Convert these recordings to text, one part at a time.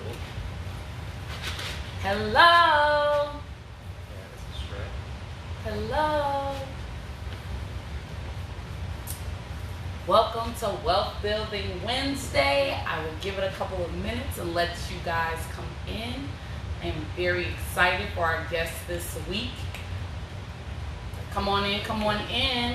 Cool. Hello. Yeah, this is Shrek. Hello. Welcome to Wealth Building Wednesday. I will give it a couple of minutes and let you guys come in. I am very excited for our guests this week. Come on in, come on in.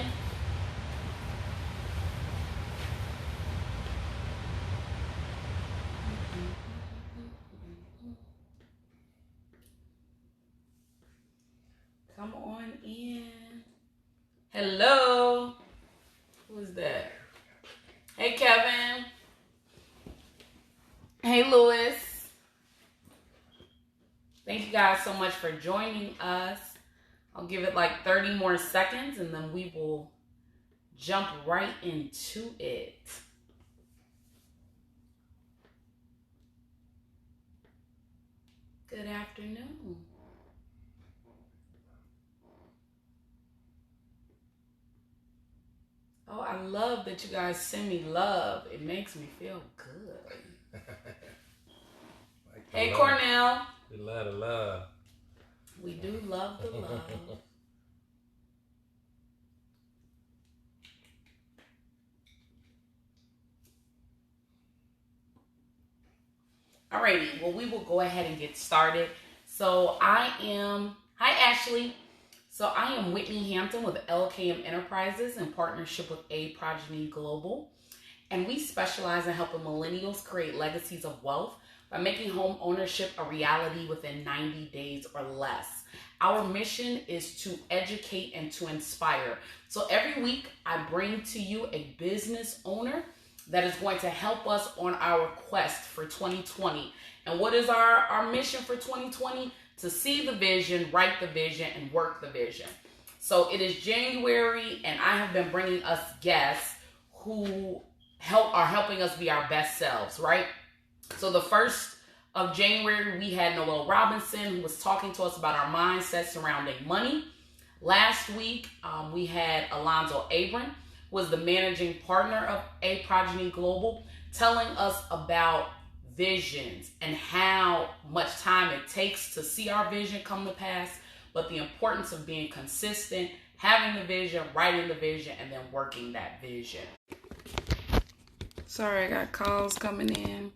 Come on in. Hello. Who is that? Hey, Kevin. Hey, Lewis. Thank you guys so much for joining us. I'll give it like 30 more seconds and then we will jump right into it. Good afternoon. Oh, I love that you guys send me love. It makes me feel good. Hey, love. Cornell. We love the love. We do love the love. Alrighty, well, we will go ahead and get started. Hi, Ashley. So I am Whitney Hampton with LKM Enterprises in partnership with A Progeny Global. And we specialize in helping millennials create legacies of wealth by making home ownership a reality within 90 days or less. Our mission is to educate and to inspire. So every week I bring to you a business owner that is going to help us on our quest for 2020. And what is our mission for 2020? To see the vision, write the vision, and work the vision. So it is January, and I have been bringing us guests who are helping us be our best selves, right? So the 1st of January, we had Noel Robinson, who was talking to us about our mindset surrounding money. Last week, we had Alonzo Abram, who was the managing partner of A Progeny Global, telling us about visions and how much time it takes to see our vision come to pass, but the importance of being consistent, having the vision, writing the vision, and then working that vision. Sorry, I got calls coming in.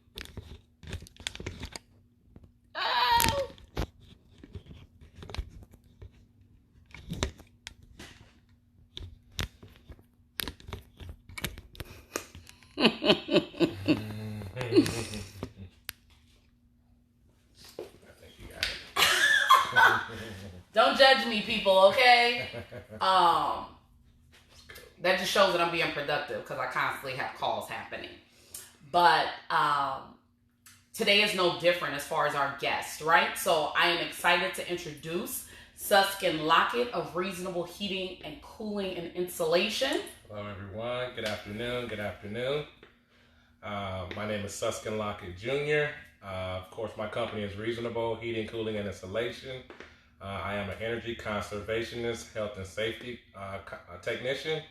Oh! Don't judge me, people, okay? That just shows that I'm being productive because I constantly have calls happening. But today is no different as far as our guest, right? So I am excited to introduce Suskin Lockett of Reasonable Heating and Cooling and Insulation. Hello, everyone. Good afternoon. Good afternoon. My name is Suskin Lockett Jr. Of course, my company is Reasonable Heating, Cooling, and Insulation. I am an energy conservationist, health and safety technician.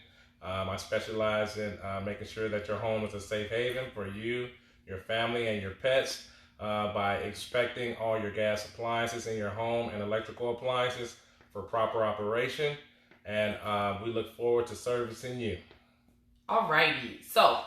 I specialize in making sure that your home is a safe haven for you, your family, and your pets by inspecting all your gas appliances in your home and electrical appliances for proper operation. And we look forward to servicing you. Alrighty. So,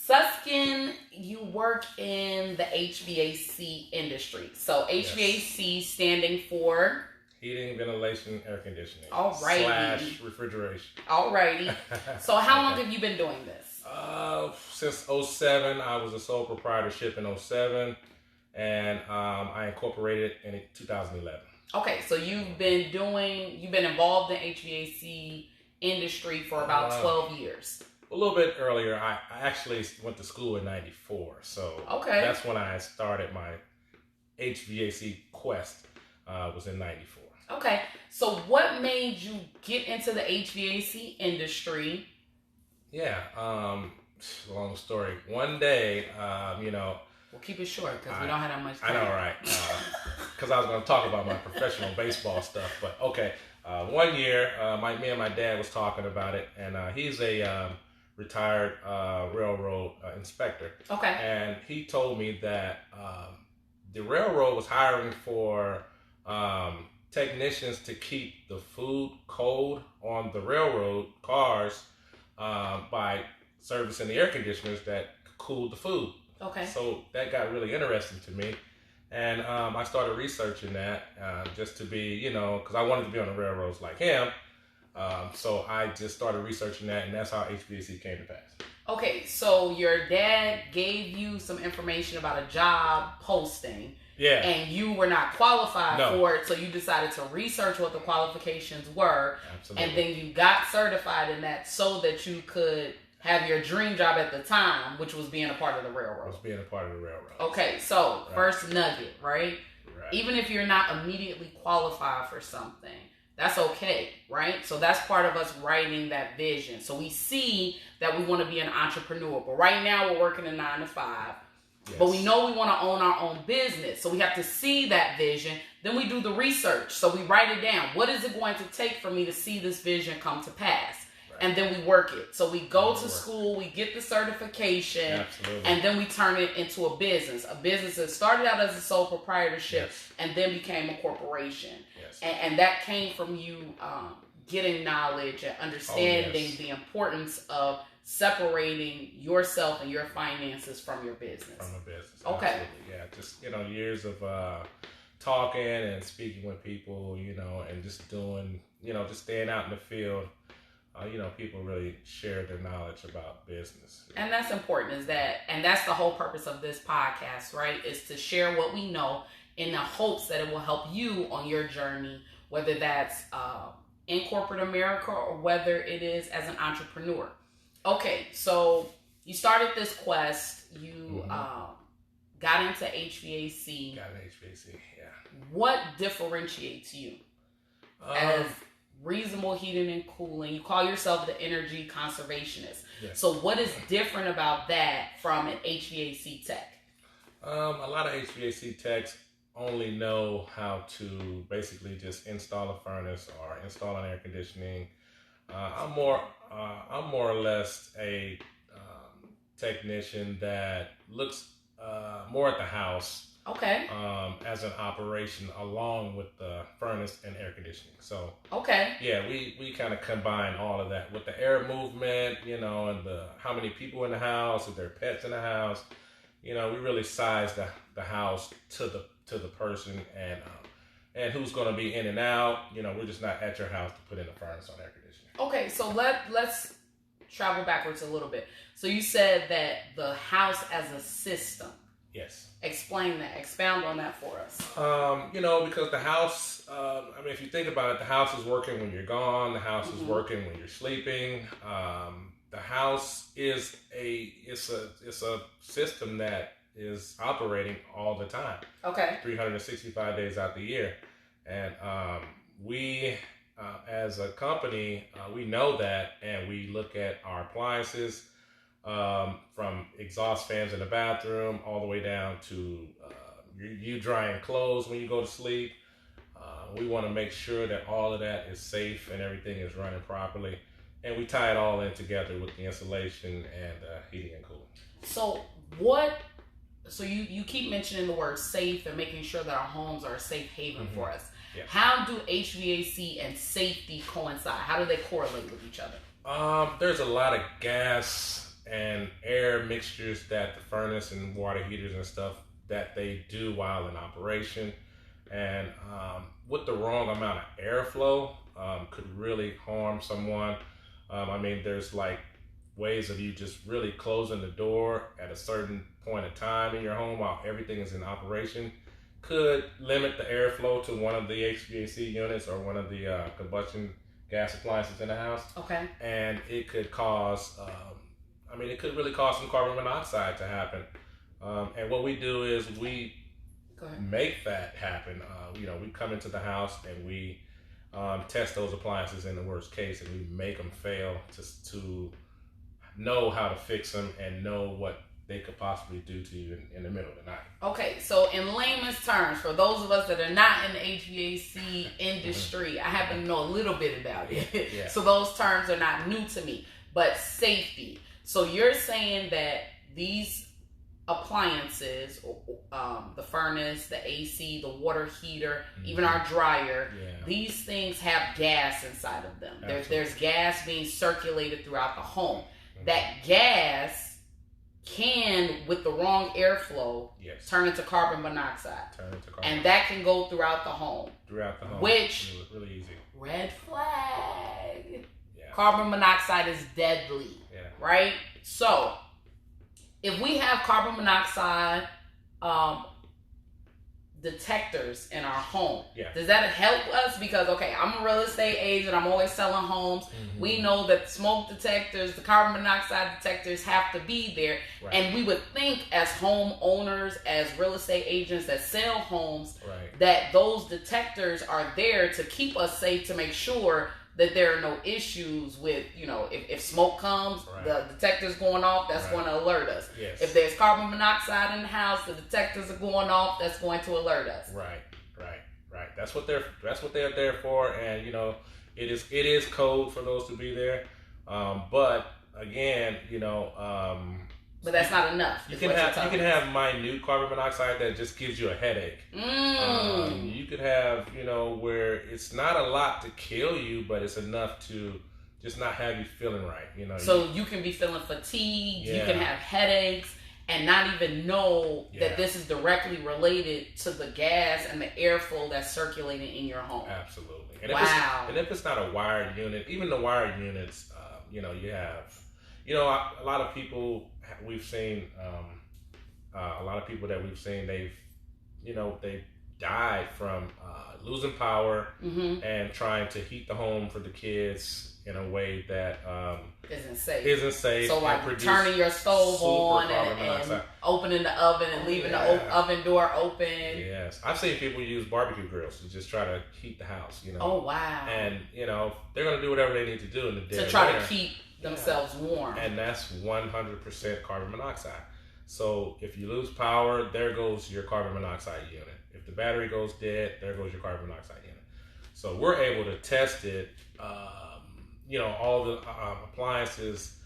Suskin, you work in the HVAC industry. So HVAC standing for? Heating, ventilation, air conditioning. Alrighty. / refrigeration. Alrighty. So how long have you been doing this? Since 2007. I was a sole proprietorship in 2007. And I incorporated in 2011. Okay, so you've been involved in HVAC industry for about 12 years. A little bit earlier. I actually went to school in 94, so that's when I started my HVAC quest, was in 94. Okay, so what made you get into the HVAC industry? Yeah, long story. One day, We'll keep it short because we don't have that much time. I know, right? Because I was going to talk about my professional baseball stuff, but okay. One year, me and my dad was talking about it, and he's a retired railroad inspector. Okay. And he told me that the railroad was hiring for technicians to keep the food cold on the railroad cars by servicing the air conditioners that cooled the food. Okay. So that got really interesting to me. And I started researching that just to be, because I wanted to be on the railroads like him. So I just started researching that, and that's how HVAC came to pass. Okay, so your dad gave you some information about a job posting. Yeah. And you were not qualified for it, so you decided to research what the qualifications were. Absolutely. And then you got certified in that so that you could have your dream job at the time, which was being a part of the railroad. Okay, so first nugget, right? Even if you're not immediately qualified for something, that's okay, right? So that's part of us writing that vision. So we see that we want to be an entrepreneur, but right now we're working a 9 to 5. Yes. But we know we want to own our own business. So we have to see that vision. Then we do the research. So we write it down. What is it going to take for me to see this vision come to pass? Right. And then we work it. So we go to school, we get the certification, and then we turn it into a business. A business that started out as a sole proprietorship and then became a corporation. Yes. And that came from you getting knowledge and understanding the importance of separating yourself and your finances from your business. From a business. Okay. Absolutely. Yeah. Just, years of talking and speaking with people, and just doing, just staying out in the field. People really share their knowledge about business. And that's important, and that's the whole purpose of this podcast, right? Is to share what we know in the hopes that it will help you on your journey, whether that's in corporate America or whether it is as an entrepreneur. Okay, so you started this quest. You got into HVAC. What differentiates you as reasonable heating and cooling? You call yourself the energy conservationist. Yes. So what is different about that from an HVAC tech? A lot of HVAC techs only know how to basically just install a furnace or install an air conditioning. I'm more or less a technician that looks more at the house. Okay. As an operation along with the furnace and air conditioning. So yeah, we kind of combine all of that with the air movement, and the how many people in the house, if there are pets in the house. We really size the house to the person and who's going to be in and out. We're just not at your house to put in a furnace on air conditioning. Okay, so let's travel backwards a little bit. So you said that the house as a system. Yes. Explain that. Expound on that for us. Because the house, if you think about it, the house is working when you're gone. The house is working when you're sleeping. The house is it's a system that is operating all the time. Okay. 365 days out the year. And we, as a company, we know that, and we look at our appliances, from exhaust fans in the bathroom all the way down to you drying clothes when you go to sleep. We want to make sure that all of that is safe and everything is running properly. And we tie it all in together with the insulation and heating and cooling. So you keep mentioning the word safe and making sure that our homes are a safe haven for us. Yeah. How do HVAC and safety coincide? How do they correlate with each other? There's a lot of gas and air mixtures that the furnace and water heaters and stuff that they do while in operation. And with the wrong amount of airflow, could really harm someone. There's like ways of you just really closing the door at a certain point of time in your home while everything is in operation could limit the airflow to one of the HVAC units or one of the combustion gas appliances in the house. Okay. And it could cause, it could really cause some carbon monoxide to happen. And what we do is we make that happen. We come into the house and we test those appliances in the worst case, and we make them fail to know how to fix them and know what they could possibly do to you in the middle of the night. Okay, so in layman's terms, for those of us that are not in the HVAC industry, I happen to know a little bit about it. Yeah. So those terms are not new to me. But safety. So you're saying that these appliances, the furnace, the AC, the water heater, even our dryer, these things have gas inside of them. There's gas being circulated throughout the home. That gas can, with the wrong airflow, turn into carbon monoxide. And that can go throughout the home. Which, really easy. Red flag. Carbon monoxide is deadly. Right? So, if we have carbon monoxide detectors in our home, does that help us? Because, okay, I'm a real estate agent. I'm always selling homes. We know that smoke detectors, the carbon monoxide detectors have to be there. And we would think as homeowners, as real estate agents that sell homes, that those detectors are there to keep us safe, to make sure that there are no issues with, if smoke comes, the detector's going off, that's going to alert us. If there's carbon monoxide in the house, the detectors are going off, that's going to alert us. Right. That's what they're there for, and it is code for those to be there. But again, but that's not enough. You can have minute carbon monoxide that just gives you a headache. You could have, where it's not a lot to kill you, but it's enough to just not have you feeling right. So you can be feeling fatigued. You can have headaches and not even know that this is directly related to the gas and the airflow that's circulating in your home. Absolutely. And wow. If it's not a wired unit, even the wired units, you have, a lot of people we've seen, they've died from losing power and trying to heat the home for the kids in a way that isn't safe. So like turning your stove on and opening the oven and leaving the oven door open. Yes. I've seen people use barbecue grills to just try to heat the house, Oh, wow. And, they're going to do whatever they need to do in the day. To try to keep themselves warm. And that's 100% carbon monoxide. So if you lose power, there goes your carbon monoxide unit. If the battery goes dead, there goes your carbon monoxide unit. So we're able to test it, all the appliances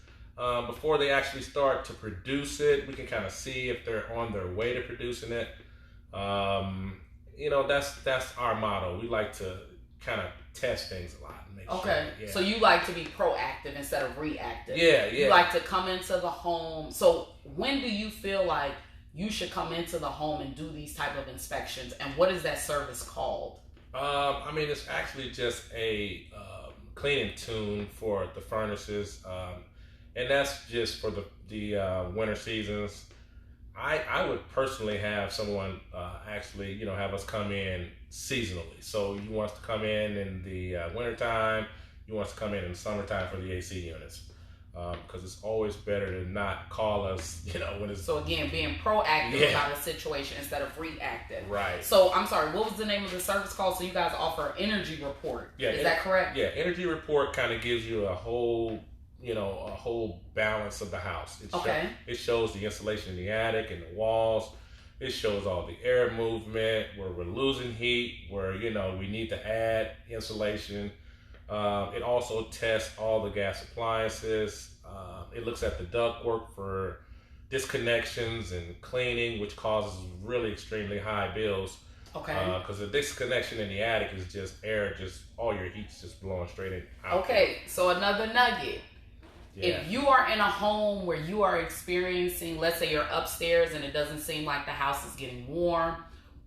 before they actually start to produce it. We can kind of see if they're on their way to producing it. That's our motto. We like to kind of test things a lot. Okay, so you like to be proactive instead of reactive. Yeah. You like to come into the home. So when do you feel like you should come into the home and do these type of inspections? And what is that service called? It's actually just a clean and tune for the furnaces, and that's just for the winter seasons. I would personally have someone actually, have us come in seasonally. So you want us to come in the wintertime, you want us to come in the summertime for the AC units. Because it's always better to not call us, when it's... So again, being proactive about a situation instead of reactive. Right. So, I'm sorry, what was the name of the service called? So you guys offer energy report. Yeah. Is that correct? Yeah, energy report kind of gives you a whole balance of the house. It shows the insulation in the attic and the walls. It shows all the air movement, where we're losing heat, where, we need to add insulation. It also tests all the gas appliances. It looks at the ductwork for disconnections and cleaning, which causes really extremely high bills. Okay. Because the disconnection in the attic is just air, all your heat's just blowing straight in. Okay, so another nugget. Yeah. If you are in a home where you are experiencing, let's say you're upstairs and it doesn't seem like the house is getting warm,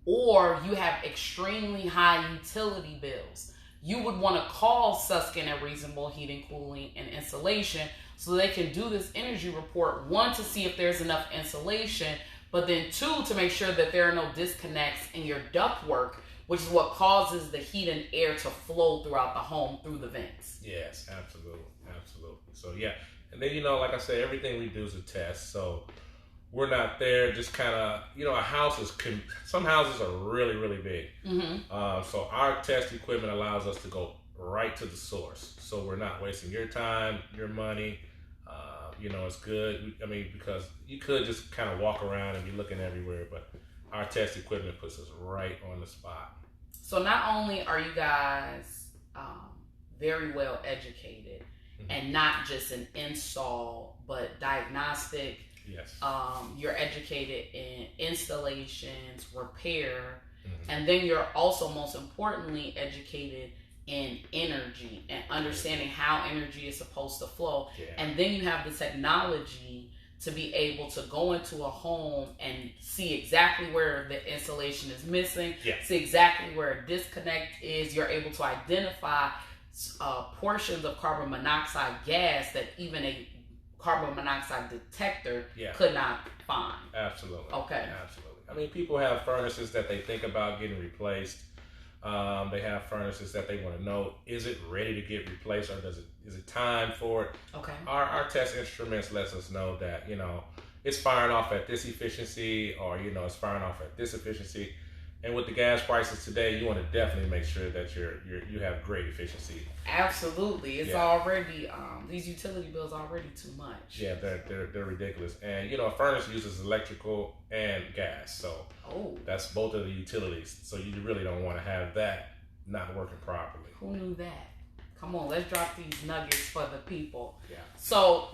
or you have extremely high utility bills, you would want to call Suskin at Reasonable Heating, Cooling, and Insulation so they can do this energy report, one, to see if there's enough insulation, but then two, to make sure that there are no disconnects in your ductwork, which is what causes the heat and air to flow throughout the home through the vents. Yes, absolutely. So, yeah. And then, like I said, everything we do is a test. So we're not there just kind of, some houses are really, really big. So our test equipment allows us to go right to the source. So we're not wasting your time, your money. It's good. Because you could just kind of walk around and be looking everywhere, but our test equipment puts us right on the spot. So not only are you guys very well educated and not just an install, but diagnostic. Yes. You're educated in installations, repair, and then you're also, most importantly, educated in energy and understanding how energy is supposed to flow. Yeah. And then you have the technology to be able to go into a home and see exactly where the insulation is missing, see exactly where a disconnect is. You're able to identify portions of carbon monoxide gas that even a carbon monoxide detector could not find. Absolutely. Okay. Absolutely. I mean, people have furnaces that they think about getting replaced. They have furnaces that they want to know, is it ready to get replaced, or is it time for it? Okay. Our test instruments lets us know that, it's firing off at this efficiency, or, it's firing off at this efficiency. And with the gas prices today, you want to definitely make sure that you have great efficiency. Absolutely. It's already, these utility bills are already too much. Yeah, they're ridiculous. And, a furnace uses electrical and gas. So that's both of the utilities. So you really don't want to have that not working properly. Who knew that? Come on, let's drop these nuggets for the people. Yeah. So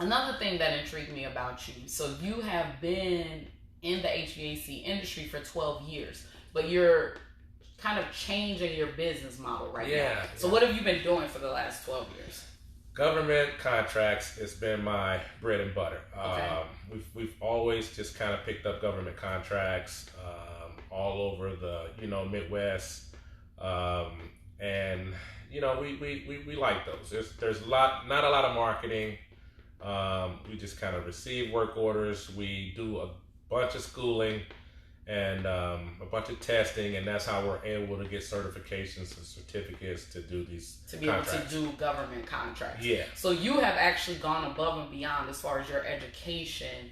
another thing that intrigued me about you, so you have been in the HVAC industry for 12 years, but you're kind of changing your business model right now. So what have you been doing for the last 12 years? Government contracts has been my bread and butter. Okay. We've always just kind of picked up government contracts all over the Midwest, and we like those. There's not a lot of marketing. We just kind of receive work orders. We do a bunch of schooling and a bunch of testing, and that's how we're able to get certifications and certificates to do these contracts. Able to do government contracts. Yeah. So you have actually gone above and beyond as far as your education,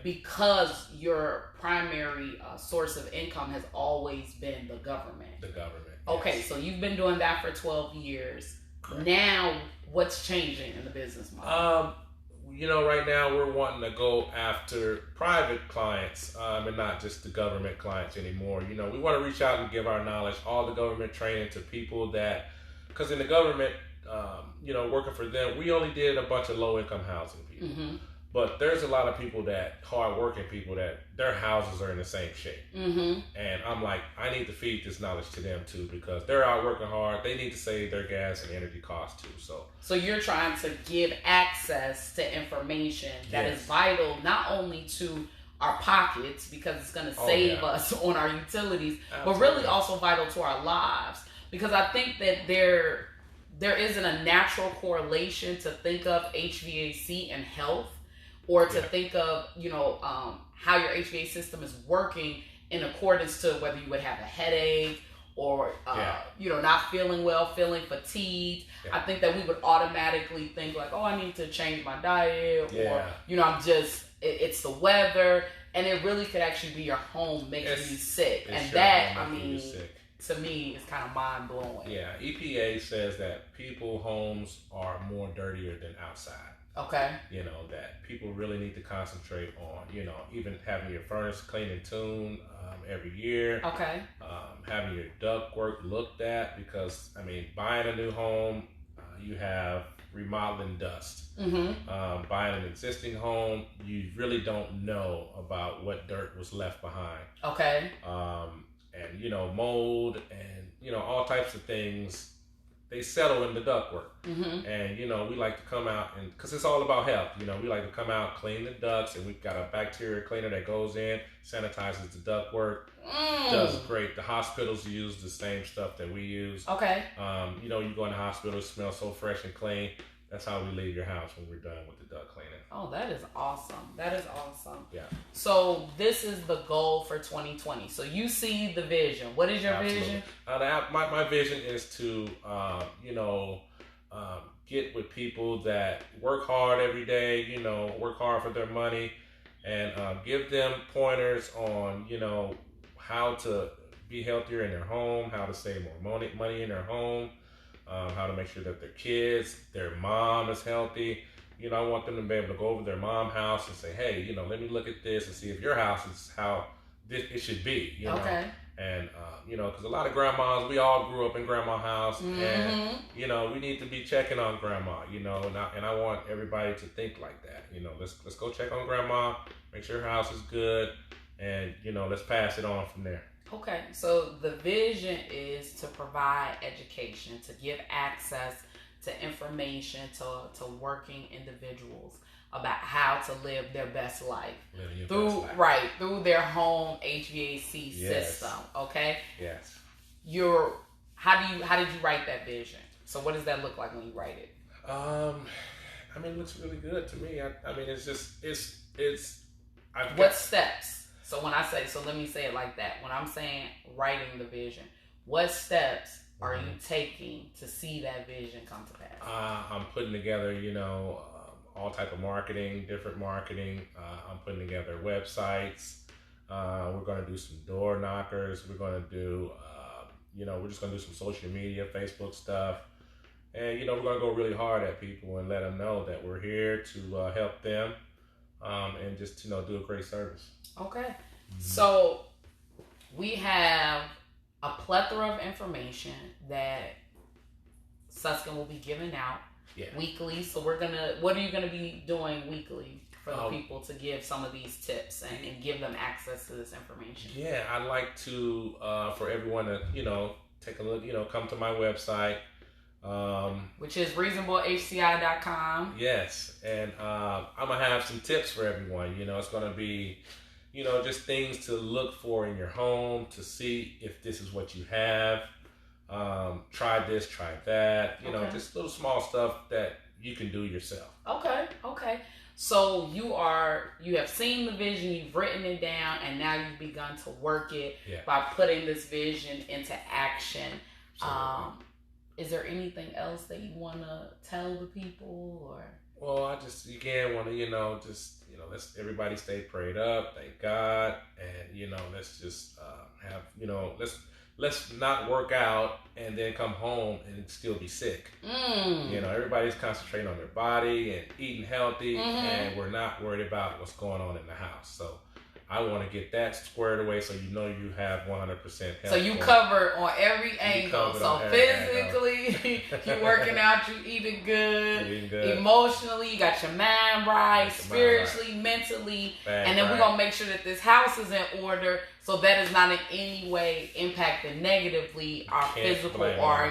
because your primary source of income has always been the government. The government. Okay, so you've been doing that for 12 years. Correct. Now, what's changing in the business model? Right now we're wanting to go after private clients and not just the government clients anymore. We want to reach out and give our knowledge, all the government training to people because in the government, working for them, we only did a bunch of low-income housing people. Mm-hmm. But there's a lot of people hard-working people that their houses are in the same shape. Mm-hmm. And I'm like, I need to feed this knowledge to them too, because they're out working hard. They need to save their gas and energy costs too. So you're trying to give access to information that is vital not only to our pockets, because it's going to save us on our utilities, but really also vital to our lives. Because I think that there isn't a natural correlation to think of HVAC and health, or to think of, how your HVAC system is working in accordance to whether you would have a headache or, not feeling well, feeling fatigued. Yeah. I think that we would automatically think like, I need to change my diet, or, it's the weather. And it really could actually be your home making you sick. And that, to me, is kind of mind blowing. Yeah, EPA says that people's homes are more dirtier than outside. Okay. That people really need to concentrate on, even having your furnace clean and tuned every year. Okay. Having your ductwork looked at, because, buying a new home, you have remodeling dust. Mm-hmm. Buying an existing home, you really don't know about what dirt was left behind. Okay. And, mold and, all types of things. They settle in the ductwork. Mm-hmm. And, we like to come out, and because it's all about health, we like to come out, clean the ducts, and we've got a bacteria cleaner that goes in, sanitizes the ductwork, does great. The hospitals use the same stuff that we use. Okay. You go in the hospital, it smells so fresh and clean. That's how we leave your house when we're done with the duct cleaning. Oh, that is awesome. That is awesome. Yeah. So this is the goal for 2020. So you see the vision. What is your vision? My vision is to, get with people that work hard every day, work hard for their money, and give them pointers on, how to be healthier in their home, how to save more money in their home, how to make sure that their kids, their mom is healthy. I want them to be able to go over their mom's house and say, hey, let me look at this and see if your house is how it should be, you know. Okay. And you know, because a lot of grandmas, we all grew up in grandma's house, Mm-hmm. and you know, we need to be checking on grandma, you know, and I want everybody to think like that, you know. Let's go check on grandma, make sure her house is good, and you know, let's pass it on from there. Okay, so the vision is to provide education, to give access to information to working individuals about how to live their best life through their home HVAC system. Okay. Yes. How did you write that vision? So what does that look like when you write it? I mean, it looks really good to me. I mean, it's just what steps? So when I say, so let me say it like that. When I'm saying writing the vision, what steps are you taking to see that vision come to pass? I'm putting together, you know, all type of marketing, different marketing. I'm putting together websites. We're going to do some door knockers. We're going to do, you know, we're just going to do some social media, Facebook stuff. And, you know, we're going to go really hard at people and let them know that we're here to help them and just, you know, do a great service. Okay. Mm-hmm. So we have a plethora of information that Suskin will be giving out weekly. So what are you gonna be doing weekly for the people to give some of these tips and give them access to this information? Yeah, I'd like to for everyone to, you know, take a look, you know, come to my website. Which is reasonablehci.com. Yes, and I'm gonna have some tips for everyone. You know, it's gonna be, you know, just things to look for in your home to see if this is what you have. Try this, try that. You know, just little small stuff that you can do yourself. Okay. So you have seen the vision, you've written it down, and now you've begun to work it by putting this vision into action. Is there anything else that you want to tell the people, or? Well, I just again want to, you know, let's everybody stay prayed up, thank God, and you know, let's just have, you know, let's not work out and then come home and still be sick. You know, everybody's concentrating on their body and eating healthy, and we're not worried about what's going on in the house. So I want to get that squared away so you know you have 100% health. So you cover on every angle. So physically, you're working out, you eating good. Emotionally, you got your mind right. Spiritually, mentally. And then we're going to make sure that this house is in order so that is not in any way impacting negatively our physical or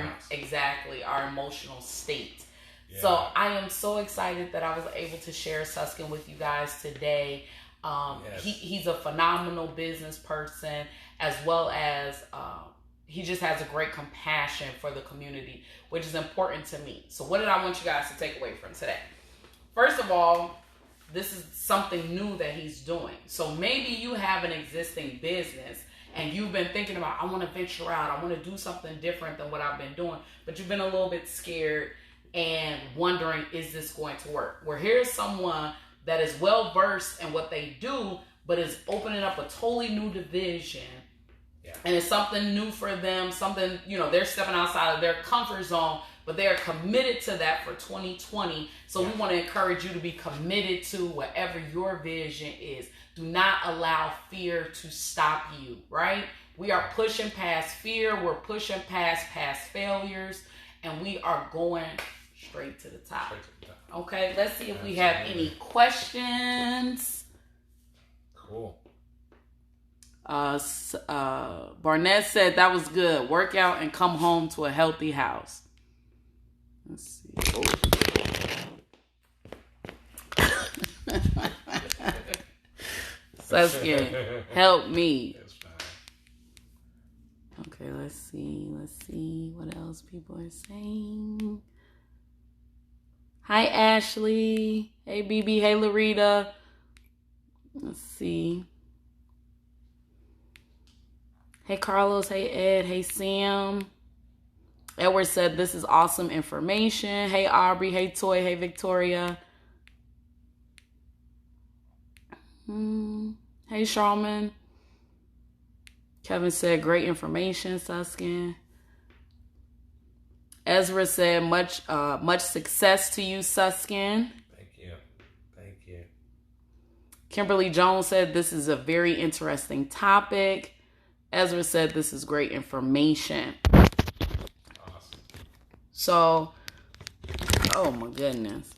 our emotional state. Yeah. So I am so excited that I was able to share Suskin with you guys today. He's a phenomenal business person, as well as he just has a great compassion for the community, which is important to me. So what did I want you guys to take away from today? First of all, this is something new that he's doing. So maybe you have an existing business and you've been thinking about, I want to venture out, I want to do something different than what I've been doing, but you've been a little bit scared and wondering, is this going to work? Well, here's someone that is well versed in what they do, but is opening up a totally new division. And it's something new for them, something, you know, they're stepping outside of their comfort zone, but they're committed to that for 2020. So we want to encourage you to be committed to whatever your vision is. Do not allow fear to stop you, right? We are pushing past fear. We're pushing past failures, and we are going straight to the top. Okay, let's see if we have any questions. Cool. Barnett said that was good. Work out and come home to a healthy house. Let's see. Suskin, help me. Okay, let's see what else people are saying. Hi, Ashley. Hey, BB. Hey, Larita. Let's see. Hey, Carlos. Hey, Ed. Hey, Sam. Edward said, this is awesome information. Hey, Aubrey. Hey, Toy. Hey, Victoria. Hey, Sharman. Kevin said, great information, Suskin. Ezra said, much success to you, Suskin. Thank you. Kimberly Jones said this is a very interesting topic. Ezra said this is great information. Awesome. So, oh my goodness.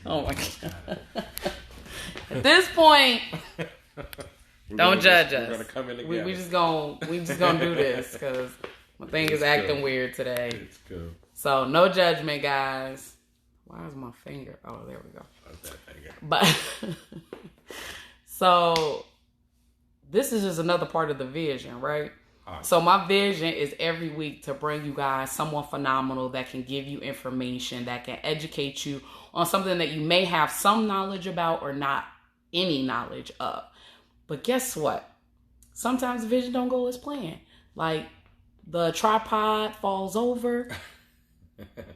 Oh my God. At this point, don't judge us. We're gonna come in together. We just gonna do this because my thing is acting weird today. It's good. So no judgment, guys. Why is my finger? Oh, there we go. That's that finger. But so this is just another part of the vision, right? Awesome. So my vision is every week to bring you guys someone phenomenal that can give you information, that can educate you on something that you may have some knowledge about or not any knowledge of. But guess what? Sometimes the vision don't go as planned. Like the tripod falls over.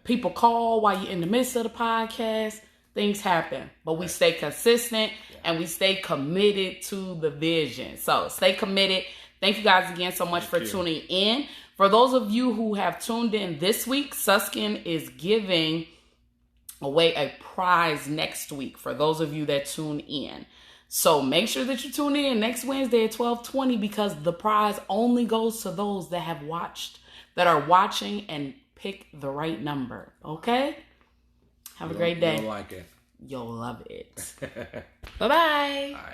People call while you're in the midst of the podcast. Things happen. But we stay consistent and we stay committed to the vision. So stay committed. Thank you guys again so much for tuning in. For those of you who have tuned in this week, Suskin is giving away a prize next week for those of you that tune in. So make sure that you tune in next Wednesday at 12:20 because the prize only goes to those that have watched, that are watching and pick the right number. Okay? Have a great day. You'll like it. You'll love it. Bye-bye. Bye.